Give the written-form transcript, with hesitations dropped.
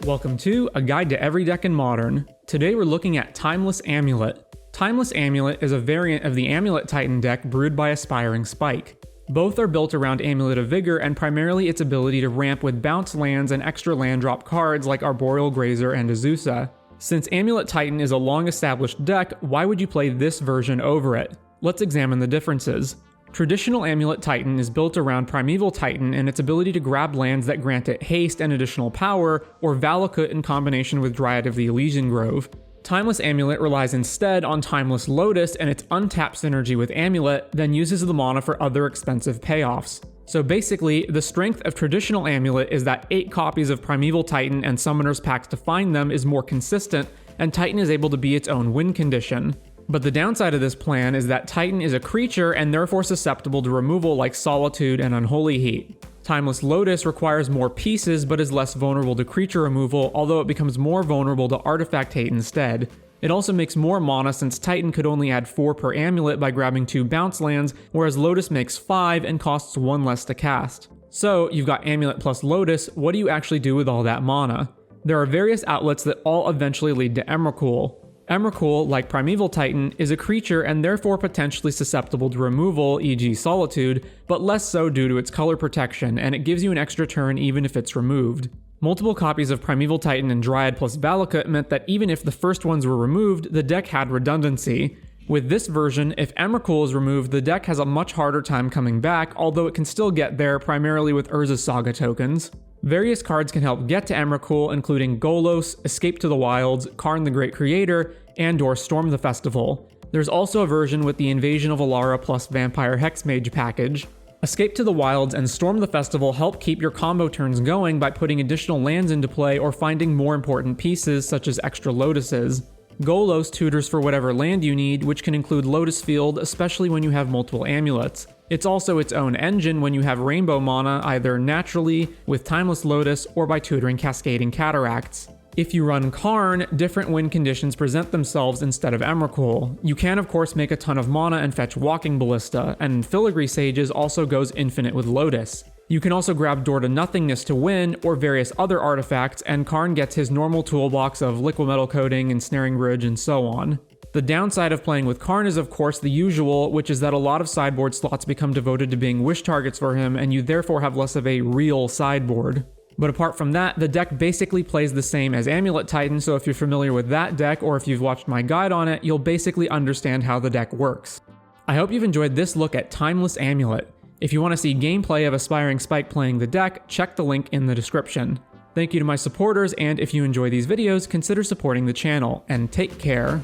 Welcome to A Guide to Every Deck in Modern. Today we're looking at Timeless Amulet. Timeless Amulet is a variant of the Amulet Titan deck brewed by Aspiring Spike. Both are built around Amulet of Vigor and primarily its ability to ramp with bounce lands and extra land drop cards like Arboreal Grazer and Azusa. Since Amulet Titan is a long-established deck, why would you play this version over it? Let's examine the differences. Traditional Amulet Titan is built around Primeval Titan and its ability to grab lands that grant it haste and additional power, or Valakut in combination with Dryad of the Elysian Grove. Timeless Amulet relies instead on Timeless Lotus and its untapped synergy with Amulet, then uses the mana for other expensive payoffs. So basically, the strength of traditional Amulet is that 8 copies of Primeval Titan and Summoner's Pacts to find them is more consistent, and Titan is able to be its own win condition. But the downside of this plan is that Titan is a creature and therefore susceptible to removal like Solitude and Unholy Heat. Timeless Lotus requires more pieces but is less vulnerable to creature removal, although it becomes more vulnerable to artifact hate instead. It also makes more mana since Titan could only add 4 per amulet by grabbing 2 bounce lands, whereas Lotus makes 5 and costs 1 less to cast. So you've got Amulet plus Lotus, what do you actually do with all that mana? There are various outlets that all eventually lead to Emrakul. Emrakul, like Primeval Titan, is a creature and therefore potentially susceptible to removal, e.g. Solitude, but less so due to its color protection, and it gives you an extra turn even if it's removed. Multiple copies of Primeval Titan and Dryad plus Valakut meant that even if the first ones were removed, the deck had redundancy. With this version, if Emrakul is removed, the deck has a much harder time coming back, although it can still get there primarily with Urza's Saga tokens. Various cards can help get to Emrakul, including Golos, Escape to the Wilds, Karn the Great Creator, and/or Storm the Festival. There's also a version with the Invasion of Alara plus Vampire Hexmage package. Escape to the Wilds and Storm the Festival help keep your combo turns going by putting additional lands into play or finding more important pieces such as extra Lotuses. Golos tutors for whatever land you need, which can include Lotus Field, especially when you have multiple amulets. It's also its own engine when you have rainbow mana, either naturally, with Timeless Lotus, or by tutoring Cascading Cataracts. If you run Karn, different win conditions present themselves instead of Emrakul. You can of course make a ton of mana and fetch Walking Ballista, and Filigree Sages also goes infinite with Lotus. You can also grab Door to Nothingness to win, or various other artifacts, and Karn gets his normal toolbox of Liquid Metal Coating, Ensnaring Bridge, and so on. The downside of playing with Karn is of course the usual, which is that a lot of sideboard slots become devoted to being wish targets for him, and you therefore have less of a real sideboard. But apart from that, the deck basically plays the same as Amulet Titan, so if you're familiar with that deck, or if you've watched my guide on it, you'll basically understand how the deck works. I hope you've enjoyed this look at Timeless Amulet. If you want to see gameplay of Aspiring Spike playing the deck, check the link in the description. Thank you to my supporters, and if you enjoy these videos, consider supporting the channel, and take care.